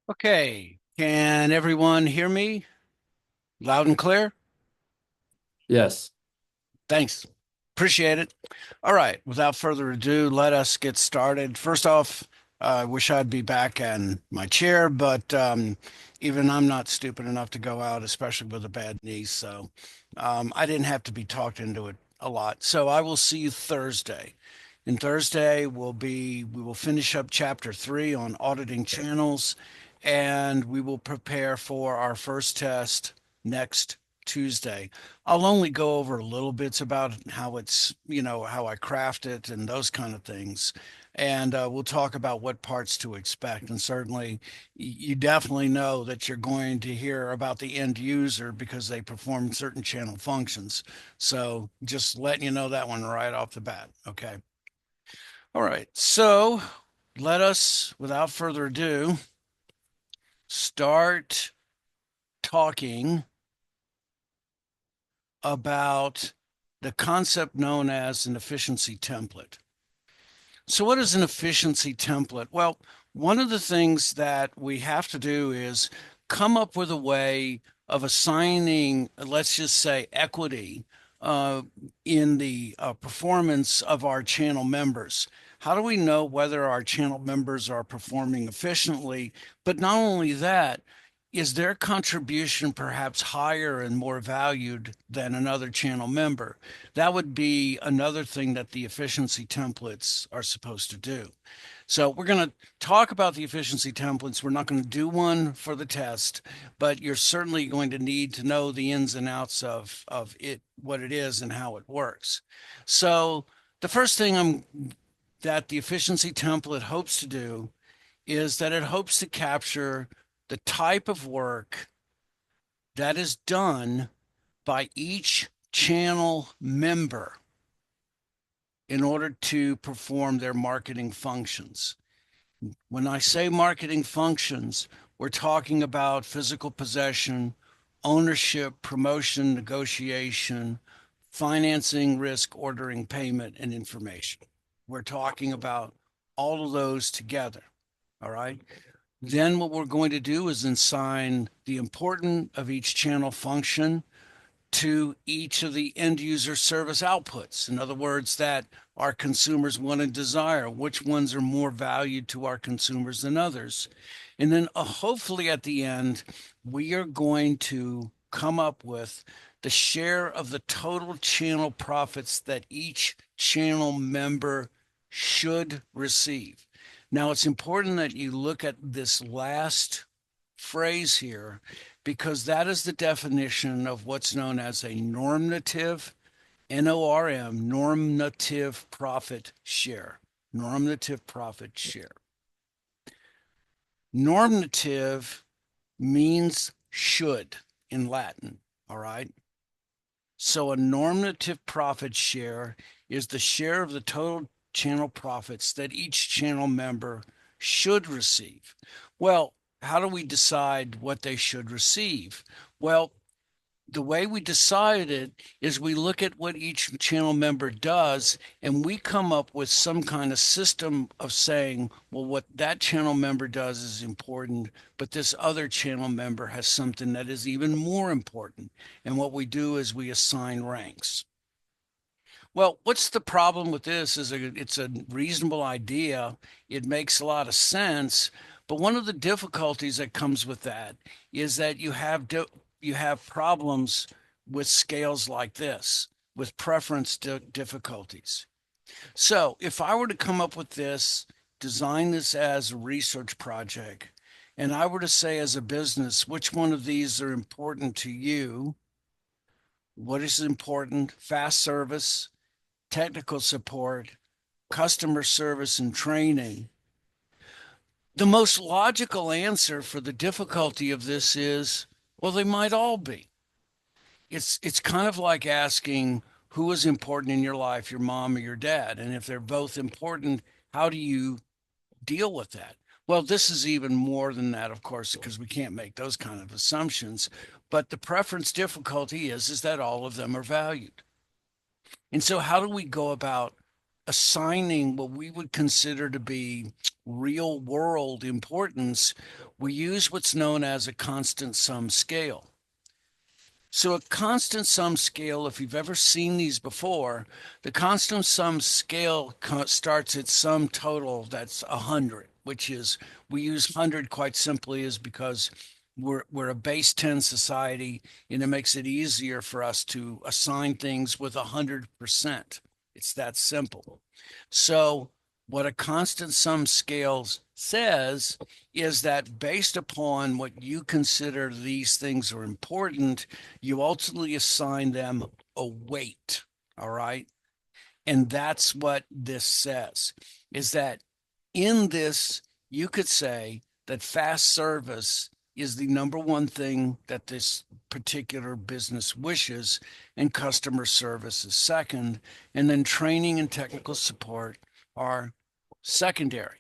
Okay, can everyone hear me loud and clear? Yes. Thanks. Appreciate it. All right, without further ado, let us get started. First off, I wish I'd be back in my chair, but even I'm not stupid enough to go out, especially with a bad knee. So I didn't have to be talked into it a lot. So I will see you Thursday. And Thursday we will finish up chapter 3 on auditing channels, and we will prepare for our first test next Tuesday. I'll only go over little bits about how how I craft it and those kind of things. And we'll talk about what parts to expect. And certainly, you definitely know that you're going to hear about the end user because they perform certain channel functions. So just letting you know that one right off the bat. Okay. All right. So let us, without further ado, start talking about the concept known as an efficiency template. So, what is an efficiency template? Well, one of the things that we have to do is come up with a way of assigning, let's just say, equity uh, in the performance of our channel members. How do we know whether our channel members are performing efficiently? But not only that, is their contribution perhaps higher and more valued than another channel member? That would be another thing that the efficiency templates are supposed to do. So we're going to talk about the efficiency templates. We're not going to do one for the test, but you're certainly going to need to know the ins and outs of it, what it is and how it works. So the first thing that the efficiency template hopes to do is that it hopes to capture the type of work that is done by each channel member in order to perform their marketing functions. When I say marketing functions, we're talking about physical possession, ownership, promotion, negotiation, financing, risk, ordering, payment, and information. We're talking about all of those together. All right. Then what we're going to do is assign the importance of each channel function to each of the end user service outputs. In other words, that our consumers want and desire, which ones are more valued to our consumers than others. And then hopefully at the end, we are going to come up with the share of the total channel profits that each channel member should receive. Now, it's important that you look at this last phrase here because that is the definition of what's known as a normative, NORM, normative profit share. Normative profit share. Normative means should in Latin, all right? So a normative profit share is the share of the total channel profits that each channel member should receive. Well, how do we decide what they should receive? Well, the way we decide it is we look at what each channel member does and we come up with some kind of system of saying, well, what that channel member does is important, but this other channel member has something that is even more important. And what we do is we assign ranks. Well, what's the problem with this is it's a reasonable idea. It makes a lot of sense, but one of the difficulties that comes with that is that you have problems with scales like this, with preference difficulties. So, if I were to come up with this, design this as a research project, and I were to say as a business, which one of these are important to you? What is important? Fast service, technical support, customer service, and training. The most logical answer for the difficulty of this is, well, they might all be. It's kind of like asking who is important in your life, your mom or your dad, and if they're both important, how do you deal with that? Well, this is even more than that, of course, because we can't make those kind of assumptions. But the preference difficulty is that all of them are valued. And so, how do we go about assigning what we would consider to be real world importance, we use what's known as a constant sum scale. So a constant sum scale, if you've ever seen these before, the constant sum scale starts at sum total that's 100, which is, we use 100 quite simply is because we're a base 10 society, and it makes it easier for us to assign things with 100%. It's that simple. So what a constant sum scale says is that based upon what you consider these things are important, you ultimately assign them a weight. All right. And that's what this says, is that in this, you could say that fast service is the number one thing that this particular business wishes, and customer service is second, and then training and technical support are secondary.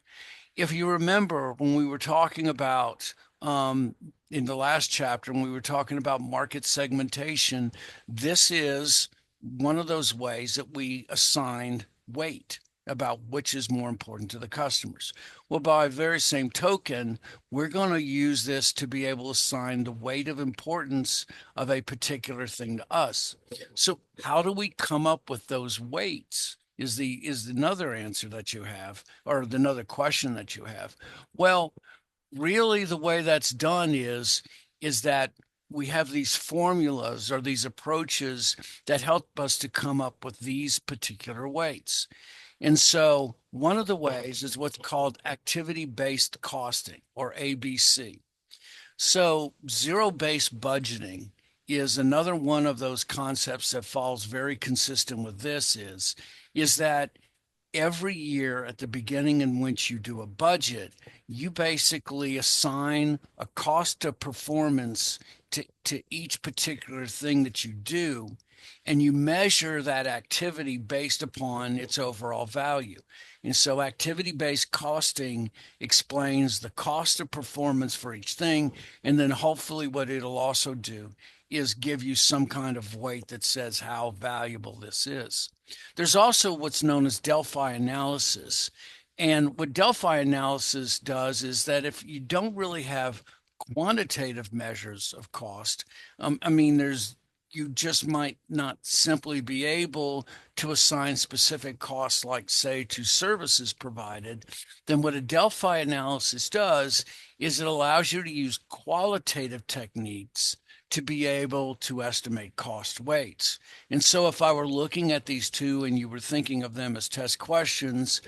If you remember when we were talking about in the last chapter, when we were talking about market segmentation, this is one of those ways that we assigned weight about which is more important to the customers. Well, by very same token, we're going to use this to be able to assign the weight of importance of a particular thing to us. So how do we come up with those weights? Is another answer that you have, or another question that you have. Well, really the way that's done is that we have these formulas or these approaches that help us to come up with these particular weights. And so one of the ways is what's called activity-based costing, or ABC. So zero-based budgeting is another one of those concepts that falls very consistent with this is that every year at the beginning in which you do a budget, you basically assign a cost of performance to each particular thing that you do, and you measure that activity based upon its overall value. And so activity-based costing explains the cost of performance for each thing, and then hopefully what it'll also do is give you some kind of weight that says how valuable this is. There's also what's known as Delphi analysis. And what Delphi analysis does is that if you don't really have quantitative measures of cost, I mean, you just might not simply be able to assign specific costs, like, say, to services provided. Then what a Delphi analysis does is it allows you to use qualitative techniques to be able to estimate cost weights. And so if I were looking at these two and you were thinking of them as test questions,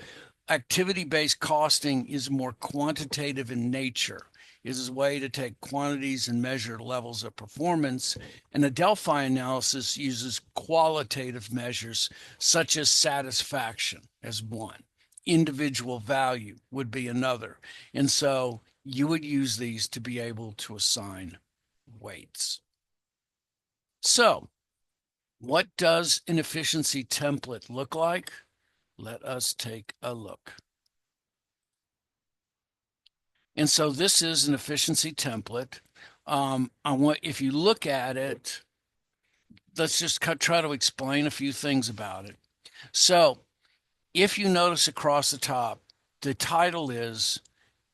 activity-based costing is more quantitative in nature. It is a way to take quantities and measure levels of performance. And a Delphi analysis uses qualitative measures such as satisfaction as one. Individual value would be another. And so you would use these to be able to assign weights. So, what does an efficiency template look like? Let us take a look. And so this is an efficiency template. If you look at it, let's just try to explain a few things about it. So if you notice across the top, the title is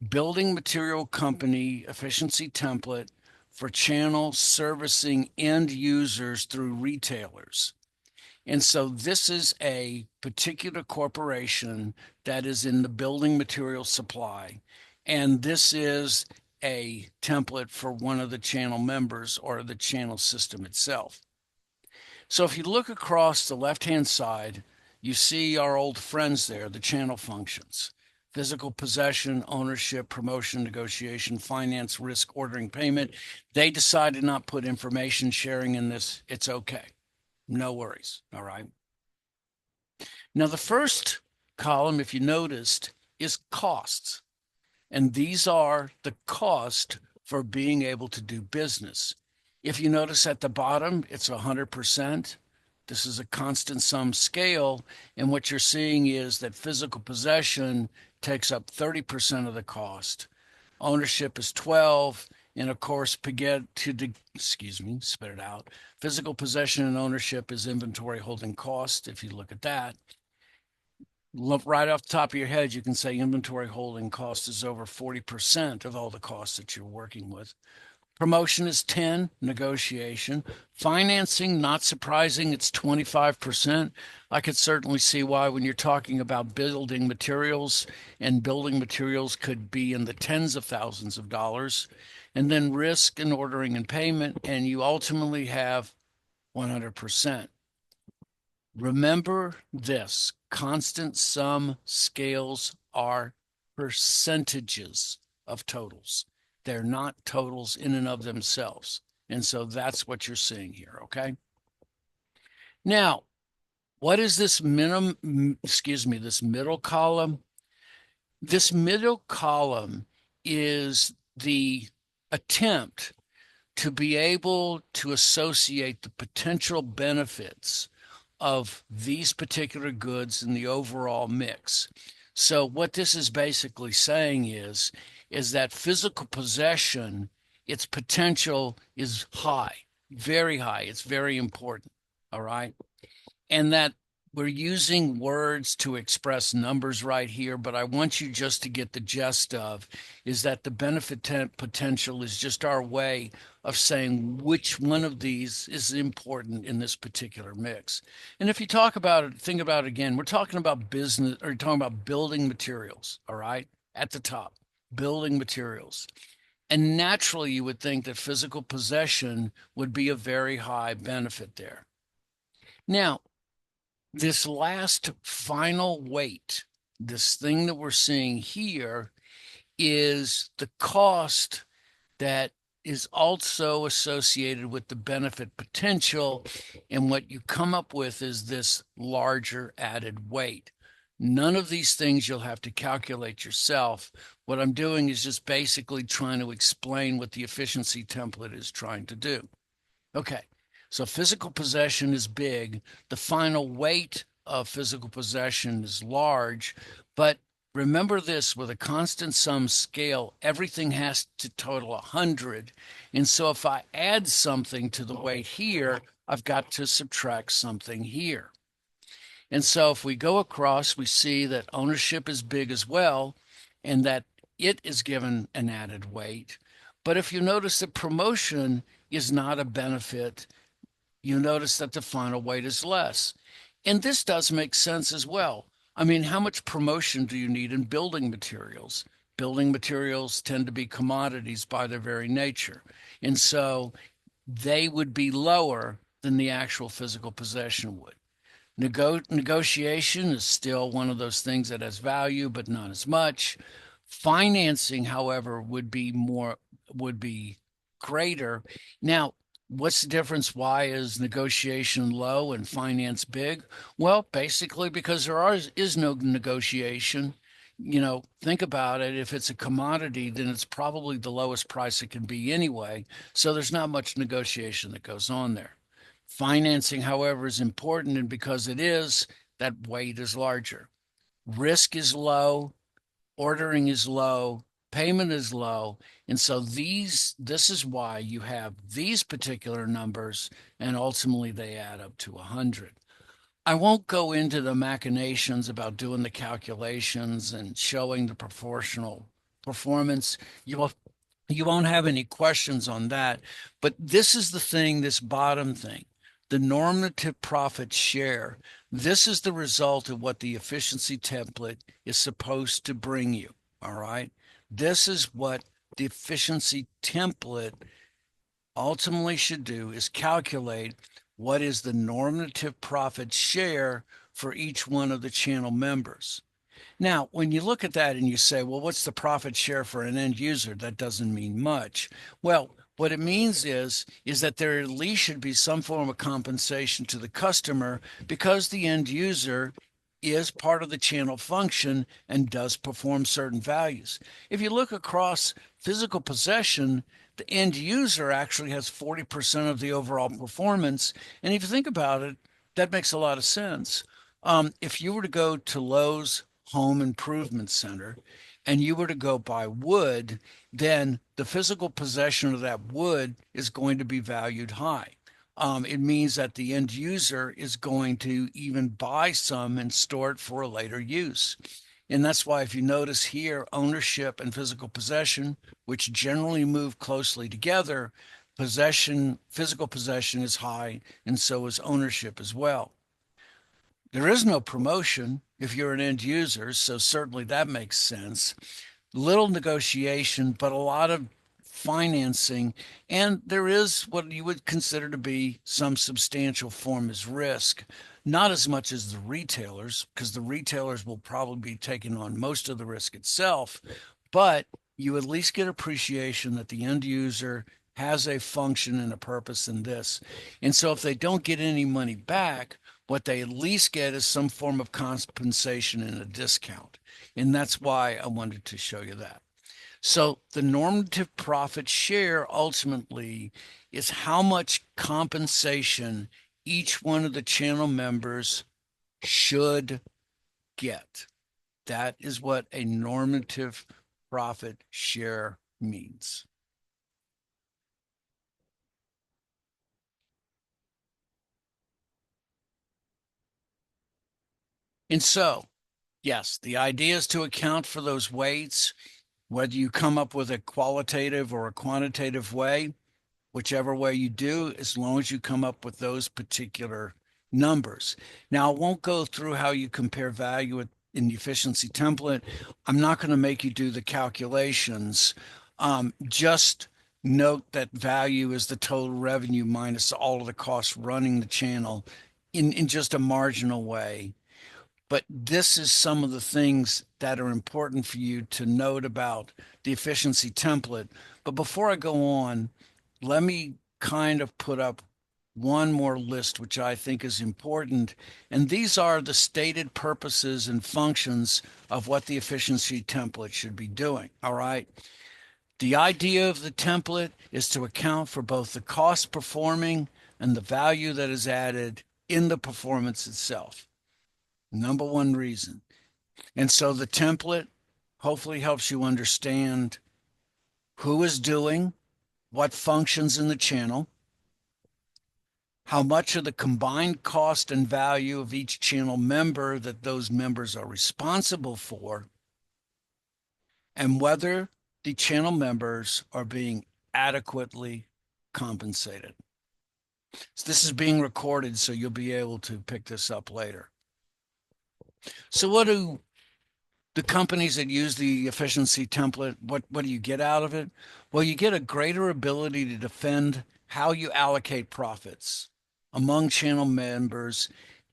Building Material Company Efficiency Template for Channel Servicing End Users Through Retailers. And so this is a particular corporation that is in the building material supply. And this is a template for one of the channel members or the channel system itself. So if you look across the left-hand side, you see our old friends there, the channel functions: physical possession, ownership, promotion, negotiation, finance, risk, ordering, payment. They decided not put information sharing in this. It's okay. No worries. All right. Now, the first column, if you noticed, is costs. And these are the cost for being able to do business. If you notice at the bottom, it's 100%. This is a constant sum scale. And what you're seeing is that physical possession takes up 30% of the cost. Ownership is 12. And of course, spit it out. Physical possession and ownership is inventory holding cost, if you look at that. right off the top of your head, you can say inventory holding cost is over 40% of all the costs that you're working with. Promotion is 10, negotiation. Financing, not surprising, it's 25%. I could certainly see why when you're talking about building materials, and building materials could be in the tens of thousands of dollars. And then risk and ordering and payment, and you ultimately have 100%. Remember this, constant sum scales are percentages of totals. They're not totals in and of themselves. And so that's what you're seeing here, okay? Now, what is this this middle column? This middle column is the attempt to be able to associate the potential benefits of these particular goods in the overall mix. So what this is basically saying is that physical possession, its potential is high, very high. It's very important. All right. And that we're using words to express numbers right here, but I want you just to get the gist of is that the benefit potential is just our way of saying which one of these is important in this particular mix. And if you talk about it, think about it again, we're talking about business or talking about building materials, all right, at the top, building materials. And naturally, you would think that physical possession would be a very high benefit there. Now, this last final weight, this thing that we're seeing here, is the cost that is also associated with the benefit potential. And what you come up with is this larger added weight. None of these things you'll have to calculate yourself. What I'm doing is just basically trying to explain what the efficiency template is trying to do. Okay, so physical possession is big. The final weight of physical possession is large, but remember this, with a constant sum scale, everything has to total 100. And so if I add something to the weight here, I've got to subtract something here. And so if we go across, we see that ownership is big as well, and that it is given an added weight. But if you notice that promotion is not a benefit, you notice that the final weight is less. And this does make sense as well. I mean, how much promotion do you need in building materials? Building materials tend to be commodities by their very nature. And so they would be lower than the actual physical possession would. Negotiation is still one of those things that has value, but not as much. Financing, however, would be greater. Now, what's the difference? Why is negotiation low and finance big? Well, basically because is no negotiation. Think about it. If it's a commodity, then it's probably the lowest price it can be anyway. So there's not much negotiation that goes on there. Financing, however, is important, and because it is, that weight is larger. Risk is low, ordering is low, payment is low, and so this is why you have these particular numbers, and ultimately they add up to 100. I won't go into the machinations about doing the calculations and showing the proportional performance. You won't have any questions on that. But this is the thing, this bottom thing, the normative profit share. This is the result of what the efficiency template is supposed to bring you. All right. This is what the efficiency template ultimately should do, is calculate what is the normative profit share for each one of the channel members. Now, when you look at that and you say, well, what's the profit share for an end user? That doesn't mean much. Well, what it means is that there at least should be some form of compensation to the customer because the end user is part of the channel function and does perform certain values. If you look across physical possession, the end user actually has 40% of the overall performance. And if you think about it, that makes a lot of sense. If you were to go to Lowe's Home Improvement Center and you were to go buy wood, then the physical possession of that wood is going to be valued high. It means that the end user is going to even buy some and store it for a later use. And that's why, if you notice here, ownership and physical possession, which generally move closely together, physical possession is high, and so is ownership as well. There is no promotion if you're an end user, so certainly that makes sense. Little negotiation, but a lot of financing, and there is what you would consider to be some substantial form of risk. Not as much as the retailers, because the retailers will probably be taking on most of the risk itself, but you at least get appreciation that the end user has a function and a purpose in this. And so if they don't get any money back, what they at least get is some form of compensation and a discount. And that's why I wanted to show you that. So the normative profit share ultimately is how much compensation each one of the channel members should get. That is what a normative profit share means. And so, yes, the idea is to account for those weights, whether you come up with a qualitative or a quantitative way, whichever way you do, as long as you come up with those particular numbers. Now, I won't go through how you compare value in the efficiency template. I'm not going to make you do the calculations. Just note that value is the total revenue minus all of the costs running the channel in just a marginal way. But this is some of the things that are important for you to note about the efficiency template. But before I go on, let me kind of put up one more list, which I think is important. And these are the stated purposes and functions of what the efficiency template should be doing. All right. The idea of the template is to account for both the cost performing and the value that is added in the performance itself. Number one reason. And so the template hopefully helps you understand who is doing what functions in the channel, how much of the combined cost and value of each channel member that those members are responsible for, and whether the channel members are being adequately compensated. So this is being recorded, so you'll be able to pick this up later. So what do the companies that use the efficiency template, what do you get out of it? Well, you get a greater ability to defend how you allocate profits among channel members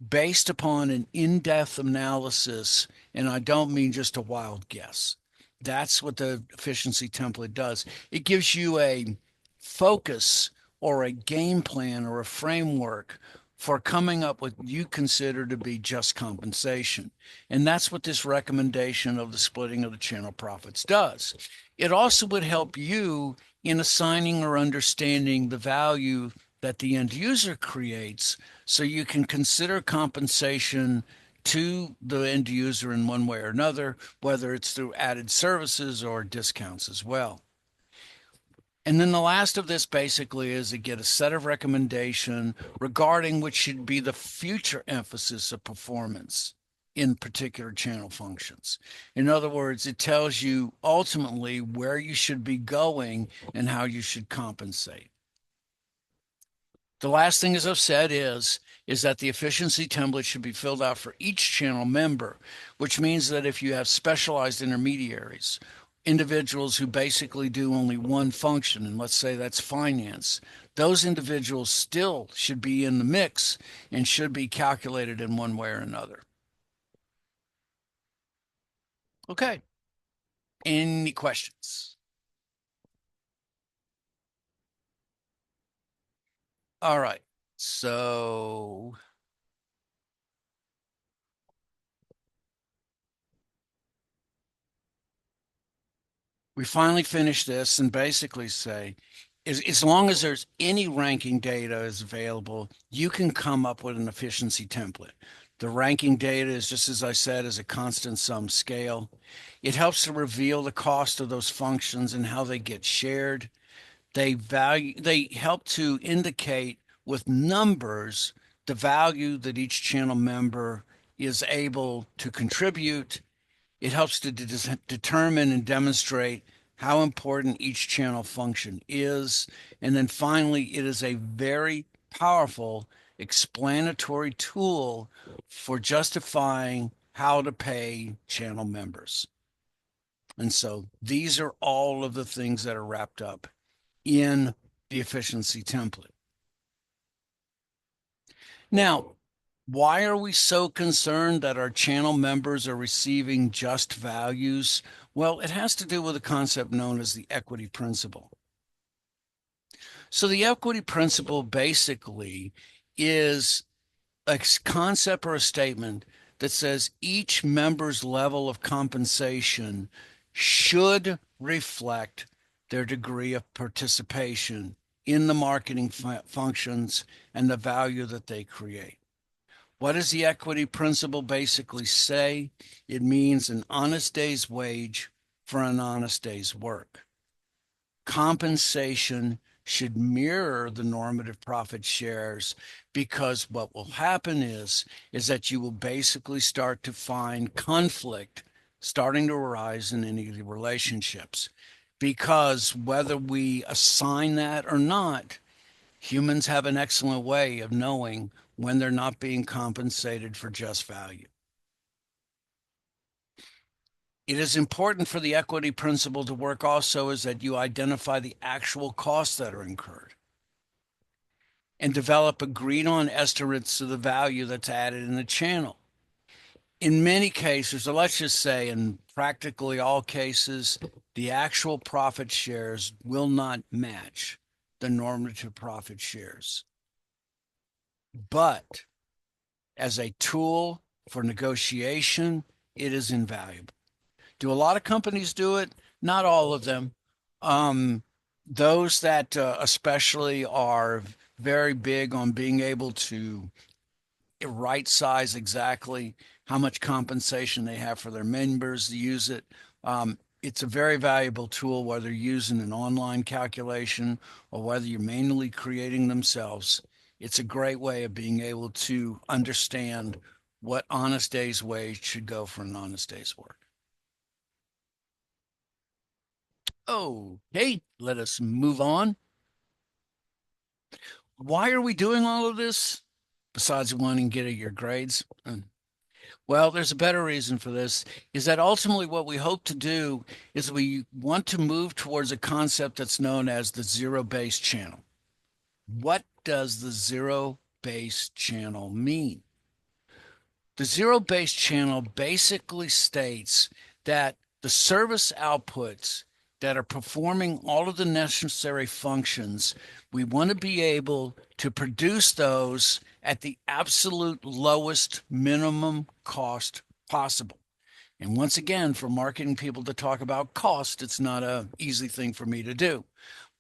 based upon an in-depth analysis. And I don't mean just a wild guess. That's what the efficiency template does. It gives you a focus or a game plan or a framework for coming up with what you consider to be just compensation. And that's what this recommendation of the splitting of the channel profits does. It also would help you in assigning or understanding the value that the end user creates so you can consider compensation to the end user in one way or another, whether it's through added services or discounts as well. And then the last of this basically is to get a set of recommendation regarding which should be the future emphasis of performance in particular channel functions. In other words, it tells you ultimately where you should be going and how you should compensate. The last thing, as I've said, is that the efficiency template should be filled out for each channel member, which means that if you have specialized intermediaries, individuals who basically do only one function, and let's say that's finance, those individuals still should be in the mix and should be calculated in one way or another. Okay. Any questions? All right. So we finally finish this and basically say, as long as there's any ranking data is available, you can come up with an efficiency template. The ranking data is, just as I said, is a constant sum scale. It helps to reveal the cost of those functions and how they get shared. They help to indicate with numbers the value that each channel member is able to contribute. It helps to determine and demonstrate how important each channel function is. And then finally, it is a very powerful explanatory tool for justifying how to pay channel members. And so these are all of the things that are wrapped up in the efficiency template. Now, why are we so concerned that our channel members are receiving just values? Well, it has to do with a concept known as the equity principle. So the equity principle basically is a concept or a statement that says each member's level of compensation should reflect their degree of participation in the marketing functions and the value that they create. What does the equity principle basically say? It means an honest day's wage for an honest day's work. Compensation should mirror the normative profit shares, because what will happen is that you will basically start to find conflict starting to arise in any of the relationships, because whether we assign that or not, humans have an excellent way of knowing when they're not being compensated for just value. It is important for the equity principle to work also is that you identify the actual costs that are incurred and develop agreed on estimates of the value that's added in the channel. In many cases, or let's just say in practically all cases, the actual profit shares will not match the normative profit shares. But as a tool for negotiation, it is invaluable. Do a lot of companies do it? Not all of them. Um, those that especially are very big on being able to right size exactly how much compensation they have for their members to use it. It's a very valuable tool, whether you're using an online calculation or whether you're manually creating themselves. It's a great way of being able to understand what honest day's wage should go for an honest day's work. Okay, let us move on. Why are we doing all of this besides wanting to get at your grades? Well, there's a better reason for this, is that ultimately what we hope to do is we want to move towards a concept that's known as the zero-based channel. What does the zero-based channel mean? The zero-based channel basically states that the service outputs that are performing all of the necessary functions, we want to be able to produce those at the absolute lowest minimum cost possible. And once again, for marketing people to talk about cost, it's not an easy thing for me to do.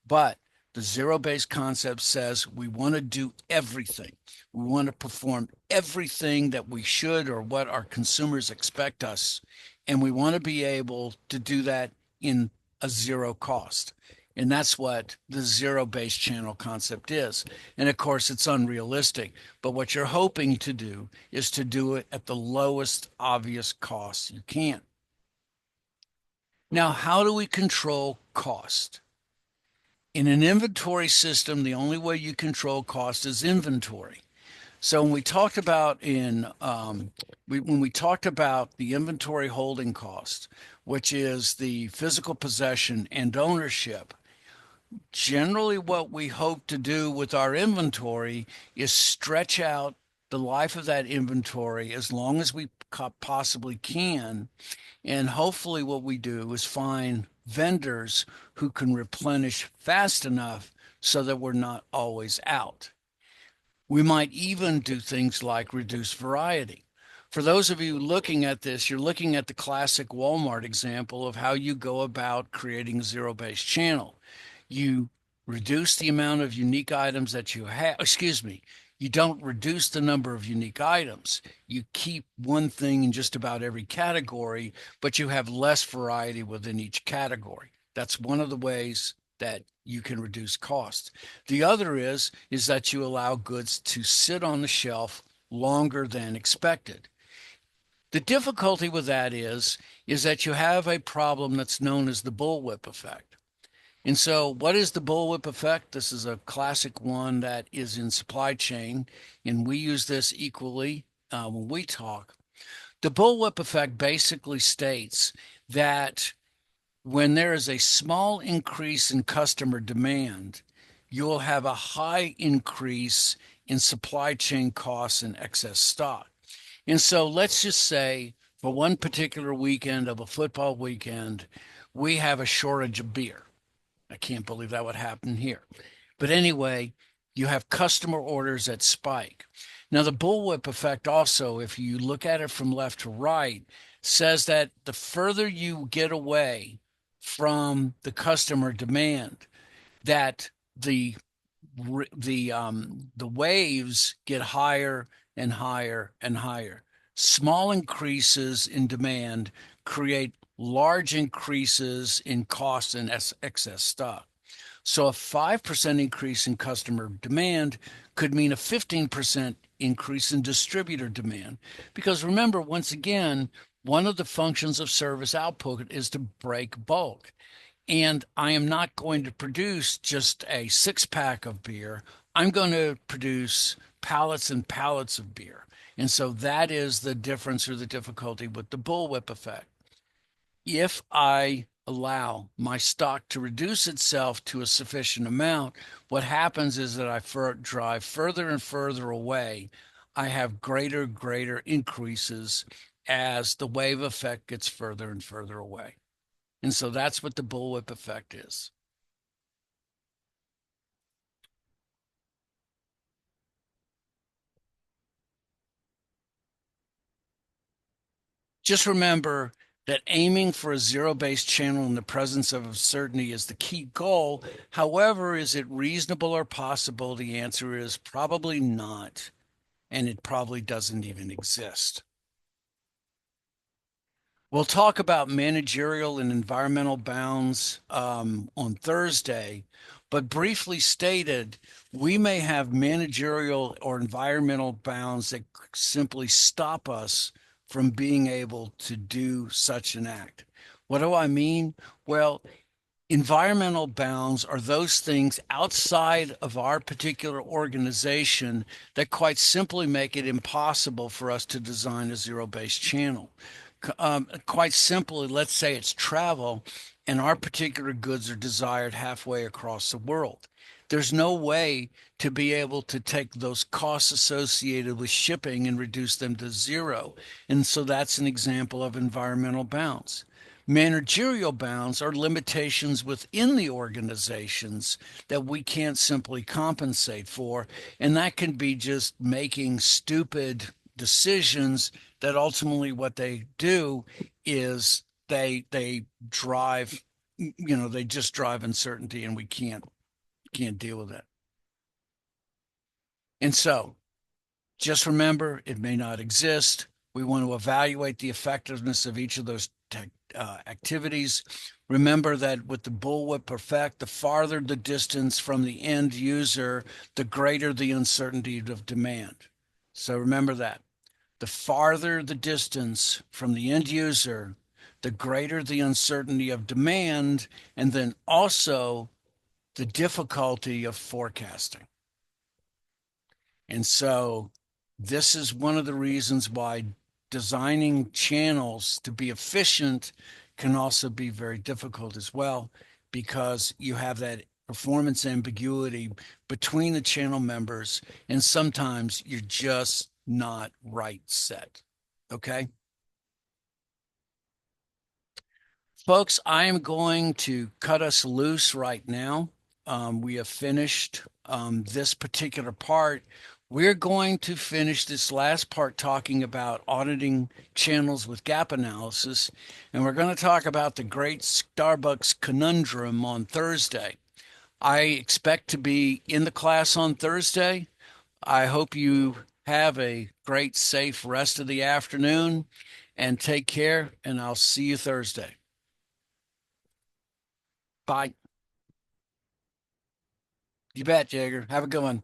But the zero-based concept says we want to do everything. We want to perform everything that we should or what our consumers expect us. And we want to be able to do that in a zero cost. And that's what the zero-based channel concept is. And of course, it's unrealistic. But what you're hoping to do is to do it at the lowest obvious cost you can. Now, how do we control cost? In an inventory system, the only way you control cost is inventory. So when we talked about when we talked about the inventory holding cost, which is the physical possession and ownership, generally what we hope to do with our inventory is stretch out the life of that inventory as long as we possibly can. And hopefully what we do is find vendors who can replenish fast enough so that we're not always out. We might even do things like reduce variety. For those of you looking at this, you're looking at the classic Walmart example of how you go about creating a zero-based channel. You reduce the amount of unique items that you have. Excuse me. You don't reduce the number of unique items. You keep one thing in just about every category, but you have less variety within each category. That's one of the ways that you can reduce costs. The other is that you allow goods to sit on the shelf longer than expected. The difficulty with that is that you have a problem that's known as the bullwhip effect. And so, what is the bullwhip effect? This is a classic one that is in supply chain, and we use this equally when we talk. The bullwhip effect basically states that when there is a small increase in customer demand, you'll have a high increase in supply chain costs and excess stock. And so let's just say for one particular weekend of a football weekend, we have a shortage of beer. I can't believe that would happen here. But anyway, you have customer orders that spike. Now, the bullwhip effect also, if you look at it from left to right, says that the further you get away from the customer demand, that the waves get higher and higher and higher. Small increases in demand create large increases in cost and excess stock. So a 5% increase in customer demand could mean a 15% increase in distributor demand. Because remember, once again, one of the functions of service output is to break bulk. And I am not going to produce just a 6 pack of beer. I'm going to produce pallets and pallets of beer. And so that is the difference or the difficulty with the bullwhip effect. If I allow my stock to reduce itself to a sufficient amount, what happens is that I drive further and further away. I have greater increases as the wave effect gets further and further away. And so that's what the bullwhip effect is. Just remember that aiming for a zero-based channel in the presence of uncertainty is the key goal. However, is it reasonable or possible? The answer is probably not, and it probably doesn't even exist. We'll talk about managerial and environmental bounds on Thursday, but briefly stated, we may have managerial or environmental bounds that simply stop us from being able to do such an act. What do I mean? Well, environmental bounds are those things outside of our particular organization that quite simply make it impossible for us to design a zero-based channel. Quite simply, let's say it's travel and our particular goods are desired halfway across the world. There's no way to be able to take those costs associated with shipping and reduce them to zero. And so that's an example of environmental bounds. Managerial bounds are limitations within the organizations that we can't simply compensate for. And that can be just making stupid decisions that ultimately what they do is they drive, they just drive uncertainty and we can't deal with it. And so just remember, it may not exist. We want to evaluate the effectiveness of each of those activities. Remember that with the bullwhip effect, the farther the distance from the end user, the greater the uncertainty of demand. So remember that. The farther the distance from the end user, the greater the uncertainty of demand, and then also the difficulty of forecasting. And so this is one of the reasons why designing channels to be efficient can also be very difficult as well, because you have that performance ambiguity between the channel members, and sometimes you're just not right set. Okay. Folks, I am going to cut us loose right now. We have finished this particular part. We're going to finish this last part talking about auditing channels with gap analysis, and we're going to talk about the great Starbucks conundrum on Thursday. I expect to be in the class on Thursday. I hope you have a great, safe rest of the afternoon and take care, and I'll see you Thursday. Bye. You bet, Jagger. Have a good one.